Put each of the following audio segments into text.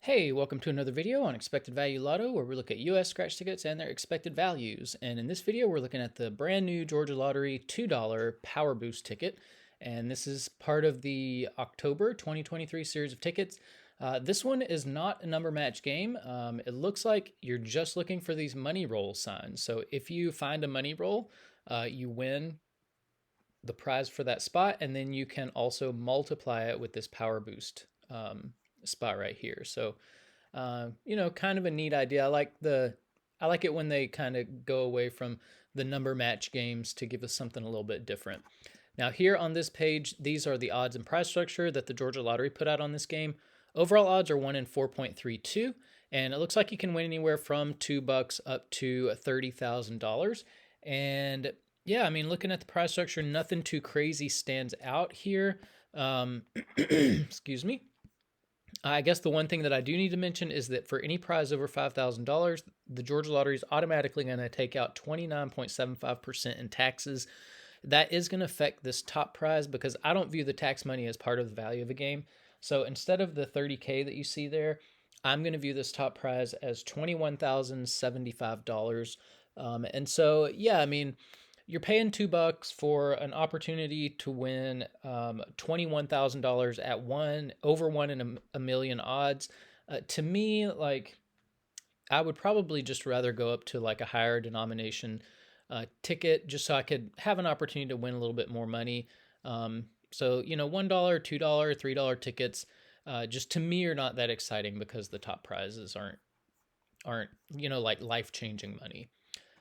Hey, welcome to another video on Expected Value Lotto, where we look at US scratch tickets and their expected values. And in this video, we're looking at the brand new Georgia Lottery $2 Power Boost ticket. And this is part of the October 2023 series of tickets. This one is not a number match game. It looks like you're just looking for these money roll signs. So if you find a money roll, you win the prize for that spot, and then you can also multiply it with this Power Boost spot right here. So kind of a neat idea. I like it when they kind of go away from the number match games to give us something a little bit different. Now here on this page, these are the odds and prize structure that the Georgia Lottery put out on this game. Overall odds are 1 in 4.32, and it looks like you can win anywhere from $2 up to $30,000. And yeah, I mean, looking at the prize structure, nothing too crazy stands out here. Excuse me. I guess the one thing that I do need to mention is that for any prize over $5,000, the Georgia Lottery is automatically going to take out 29.75% in taxes. That is going to affect this top prize because I don't view the tax money as part of the value of a game. So instead of the 30K that you see there, I'm going to view this top prize as $21,075. And so, yeah, I mean, you're paying $2 for an opportunity to win $21,000 at over 1 in a million odds. To me, like, I would probably just rather go up to like a higher denomination ticket just so I could have an opportunity to win a little bit more money. So $1, $2, $3 tickets just to me are not that exciting because the top prizes aren't like life-changing money.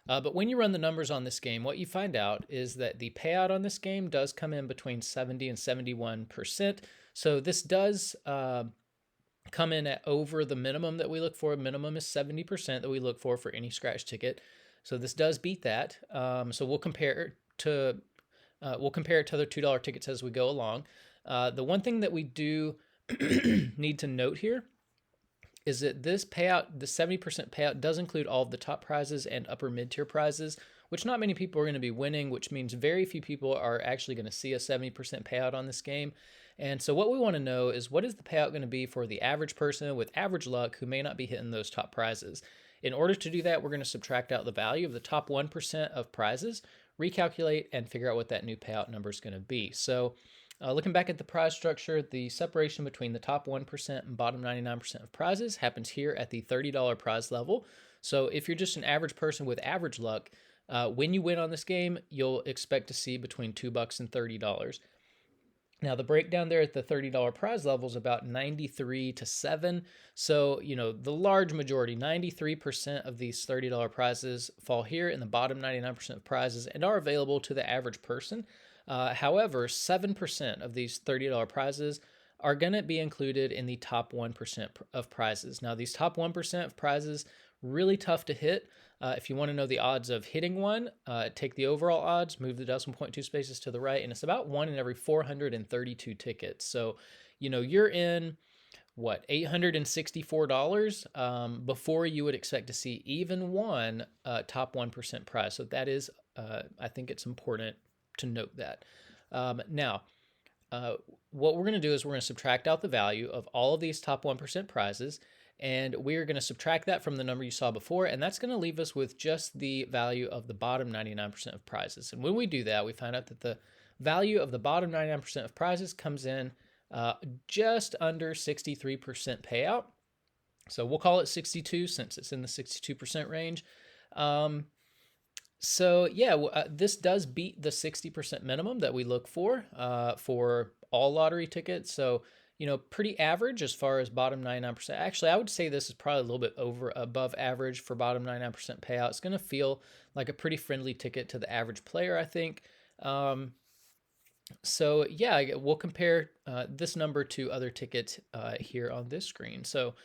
But when you run the numbers on this game, what you find out is that the payout on this game does come in between 70 and 71%. So this does come in at over the minimum that we look for. Minimum is 70% that we look for any scratch ticket. So this does beat that. So we'll compare it to other $2 tickets as we go along. The one thing that we do need to note here is that this payout, the 70% payout, does include all of the top prizes and upper mid-tier prizes, which not many people are going to be winning, which means very few people are actually going to see a 70% payout on this game. And so what we want to know is, what is the payout going to be for the average person with average luck who may not be hitting those top prizes? In order to do that, we're going to subtract out the value of the top 1% of prizes, recalculate, and figure out what that new payout number is going to be. So looking back at the prize structure, the separation between the top 1% and bottom 99% of prizes happens here at the $30 prize level. So if you're just an average person with average luck, when you win on this game, you'll expect to see between $2 and $30. Now, the breakdown there at the $30 prize level is about 93 to 7. So, the large majority, 93% of these $30 prizes fall here in the bottom 99% of prizes and are available to the average person. However, 7% of these $30 prizes are going to be included in the top 1% of prizes. Now, these top 1% of prizes, really tough to hit. If you want to know the odds of hitting one, take the overall odds, move the decimal point 2 spaces to the right, and it's about 1 in every 432 tickets. So, you're in what, $864 before you would expect to see even one top 1% prize. So that is, I think it's important to note that. Now, what we're going to do is we're going to subtract out the value of all of these top 1% prizes, and we're going to subtract that from the number you saw before, and that's going to leave us with just the value of the bottom 99% of prizes. And when we do that, we find out that the value of the bottom 99% of prizes comes in just under 63% payout. So we'll call it 62 since it's in the 62% range. So yeah, this does beat the 60% minimum that we look for all lottery tickets. So, pretty average as far as bottom 99%. Actually, I would say this is probably a little bit above average for bottom 99% payout. It's going to feel like a pretty friendly ticket to the average player, I think. So yeah, we'll compare this number to other tickets here on this screen. So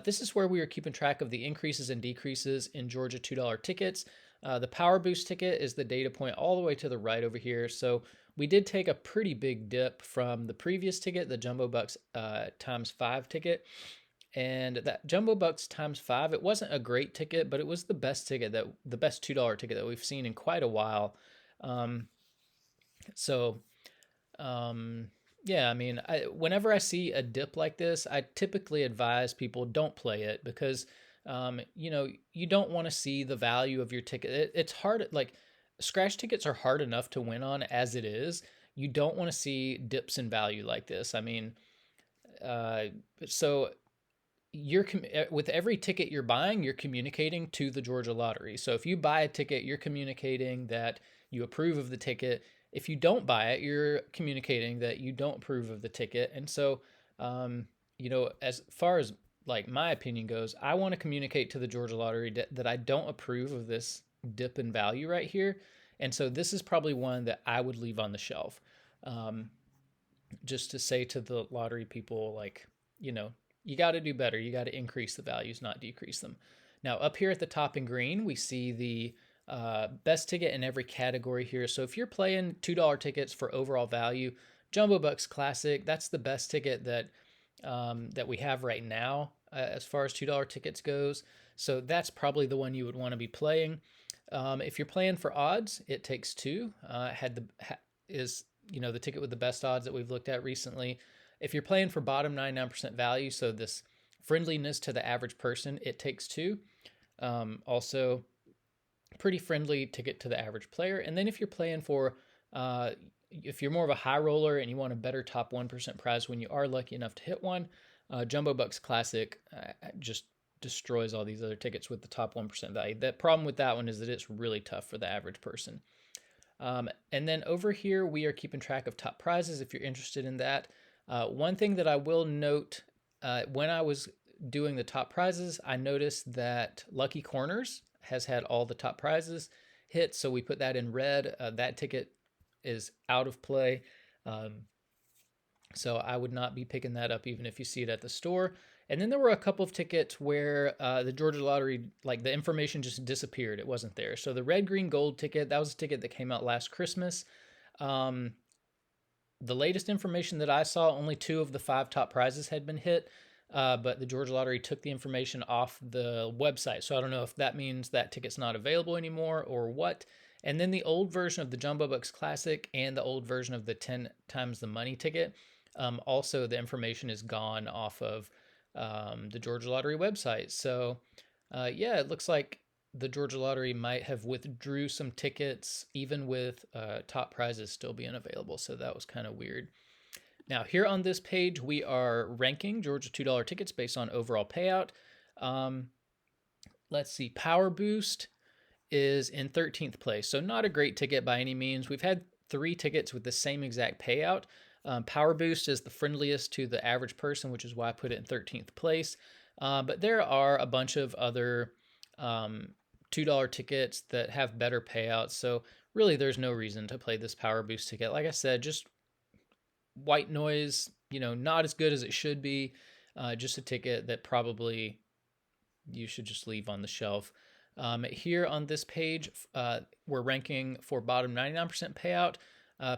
this is where we are keeping track of the increases and decreases in Georgia $2 tickets. The Power Boost ticket is the data point all the way to the right over here. So we did take a pretty big dip from the previous ticket, the Jumbo Bucks times 5 ticket. And that Jumbo Bucks times 5, it wasn't a great ticket, but it was the best ticket, the best $2 ticket that we've seen in quite a while. So Yeah, I mean, whenever I see a dip like this, I typically advise people don't play it because, you don't want to see the value of your ticket. It's hard, like, scratch tickets are hard enough to win on as it is. You don't want to see dips in value like this. I mean, uh, so with every ticket you're buying, you're communicating to the Georgia Lottery. So if you buy a ticket, you're communicating that you approve of the ticket. If you don't buy it, you're communicating that you don't approve of the ticket. And so, as far as like my opinion goes, I want to communicate to the Georgia Lottery that I don't approve of this dip in value right here. And so this is probably one that I would leave on the shelf. Um, just to say to the lottery people, like, you know, you got to do better. You got to increase the values, not decrease them. Now, up here at the top in green, we see the best ticket in every category here. So if you're playing $2 tickets for overall value, Jumbo Bucks Classic, that's the best ticket that we have right now as far as $2 tickets goes. So that's probably the one you would want to be playing. If you're playing for odds, It Takes Two is the ticket with the best odds that we've looked at recently. If you're playing for bottom 99% value, so this friendliness to the average person, It Takes Two. Also, pretty friendly ticket to the average player. And then if you're playing for, if you're more of a high roller and you want a better top 1% prize when you are lucky enough to hit one, Jumbo Bucks Classic just destroys all these other tickets with the top 1% value. The problem with that one is that it's really tough for the average person. And then over here, we are keeping track of top prizes if you're interested in that. One thing that I will note, when I was doing the top prizes, I noticed that Lucky Corners has had all the top prizes hit, so we put that in red. That ticket is out of play. So I would not be picking that up even if you see it at the store. And then there were a couple of tickets where the Georgia Lottery, like the information just disappeared. It wasn't there. So the red, green, gold ticket, that was a ticket that came out last Christmas. The latest information that I saw, only 2 of the 5 top prizes had been hit. But the Georgia Lottery took the information off the website. So I don't know if that means that ticket's not available anymore or what. And then the old version of the Jumbo Bucks Classic and the old version of the 10 times the money ticket, also the information is gone off of the Georgia Lottery website. So yeah, it looks like the Georgia Lottery might have withdrew some tickets, even with top prizes still being available. So that was kind of weird. Now, here on this page, we are ranking Georgia $2 tickets based on overall payout. Let's see, Power Boost is in 13th place. So not a great ticket by any means. We've had 3 tickets with the same exact payout. Power Boost is the friendliest to the average person, which is why I put it in 13th place. But there are a bunch of other $2 tickets that have better payouts. So really, there's no reason to play this Power Boost ticket. Like I said, just white noise, not as good as it should be. Just a ticket that probably you should just leave on the shelf. Here on this page, we're ranking for bottom 99% payout.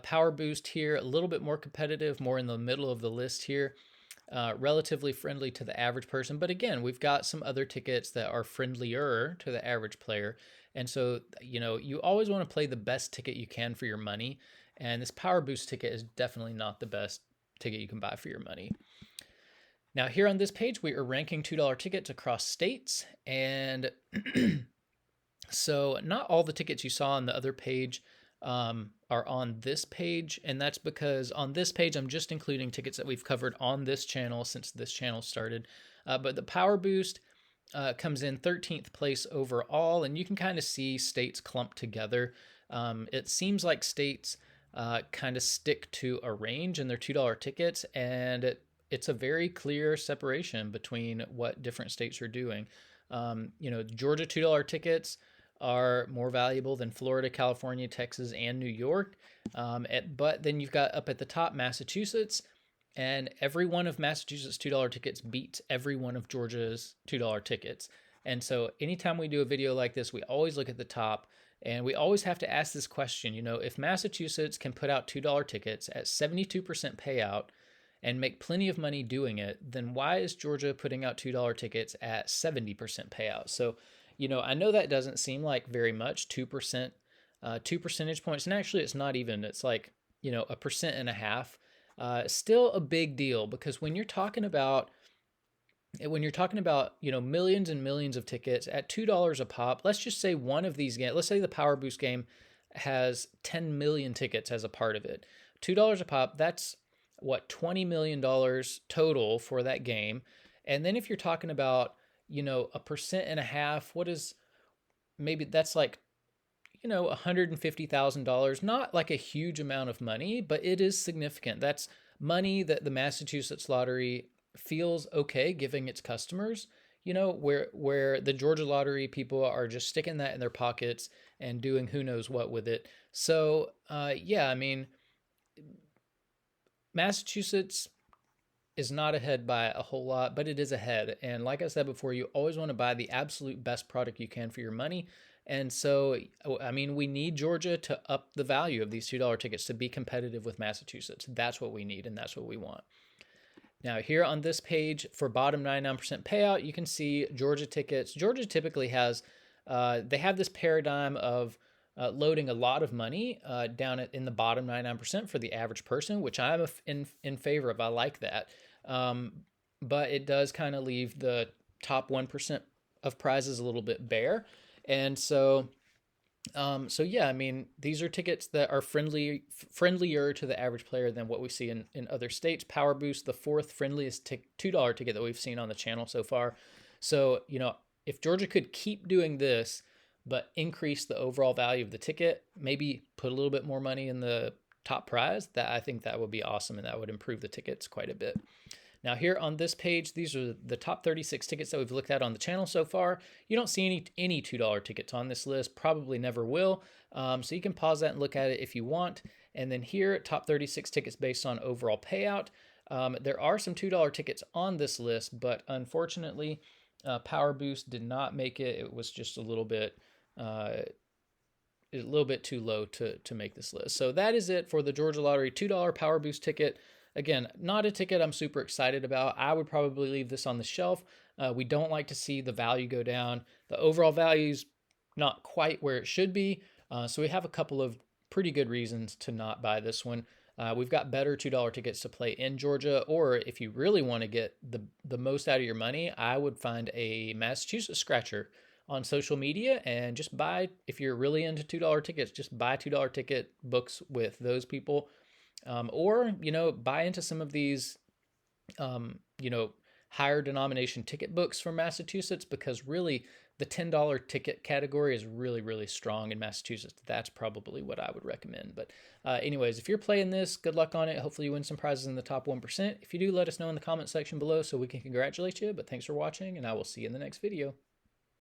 Power Boost here, a little bit more competitive, more in the middle of the list here. Relatively friendly to the average person. But again, we've got some other tickets that are friendlier to the average player. And so, you always want to play the best ticket you can for your money. And this Power Boost ticket is definitely not the best ticket you can buy for your money. Now, here on this page, we are ranking $2 tickets across states. And so not all the tickets you saw on the other page are on this page. And that's because on this page, I'm just including tickets that we've covered on this channel since this channel started. But the Power Boost comes in 13th place overall. And you can kind of see states clumped together. It seems like states kind of stick to a range in their $2 tickets. And it's a very clear separation between what different states are doing. Georgia $2 tickets are more valuable than Florida, California, Texas, and New York. But then you've got up at the top Massachusetts, and every one of Massachusetts $2 tickets beats every one of Georgia's $2 tickets. And so anytime we do a video like this, we always look at the top, and we always have to ask this question, if Massachusetts can put out $2 tickets at 72% payout and make plenty of money doing it, then why is Georgia putting out $2 tickets at 70% payout? So, I know that doesn't seem like very much, 2%, 2 percentage points. And actually, it's not even, it's like, 1.5%. Still a big deal because when you're talking about, millions and millions of tickets at $2 a pop, let's just say one of these games, let's say the Power Boost game has 10 million tickets as a part of it. $2 a pop, that's what, $20 million total for that game. And then if you're talking about, 1.5%, what is, maybe that's like, $150,000, not like a huge amount of money, but it is significant. That's money that the Massachusetts lottery feels okay giving its customers, where the Georgia lottery people are just sticking that in their pockets and doing who knows what with it. So, yeah, I mean, Massachusetts is not ahead by a whole lot, but it is ahead. And like I said before, you always want to buy the absolute best product you can for your money. And so, I mean, we need Georgia to up the value of these $2 tickets to be competitive with Massachusetts. That's what we need, and that's what we want. Now, here on this page for bottom 99% payout, you can see Georgia tickets. Georgia typically has, they have this paradigm of loading a lot of money down in the bottom 99% for the average person, which I'm in favor of. I like that. But it does kind of leave the top 1% of prizes a little bit bare. And so yeah, I mean, these are tickets that are friendlier to the average player than what we see in other states. Power Boost, the fourth friendliest $2 ticket that we've seen on the channel so far. So, if Georgia could keep doing this, but increase the overall value of the ticket, maybe put a little bit more money in the top prize, I think that would be awesome, and that would improve the tickets quite a bit. Now here on this page, these are the top 36 tickets that we've looked at on the channel so far. You don't see any $2 tickets on this list, probably never will. So you can pause that and look at it if you want. And then here, top 36 tickets based on overall payout. There are some $2 tickets on this list, but unfortunately, Power Boost did not make it. It was just a little bit too low to make this list. So that is it for the Georgia Lottery $2 Power Boost ticket. Again, not a ticket I'm super excited about. I would probably leave this on the shelf. We don't like to see the value go down. The overall value's not quite where it should be. So we have a couple of pretty good reasons to not buy this one. We've got better $2 tickets to play in Georgia, or if you really want to get the most out of your money, I would find a Massachusetts scratcher on social media and just buy, if you're really into $2 tickets, just buy $2 ticket books with those people. Or, buy into some of these, higher denomination ticket books from Massachusetts, because really the $10 ticket category is really, really strong in Massachusetts. That's probably what I would recommend. But anyways, if you're playing this, good luck on it. Hopefully you win some prizes in the top 1%. If you do, let us know in the comment section below so we can congratulate you. But thanks for watching, and I will see you in the next video.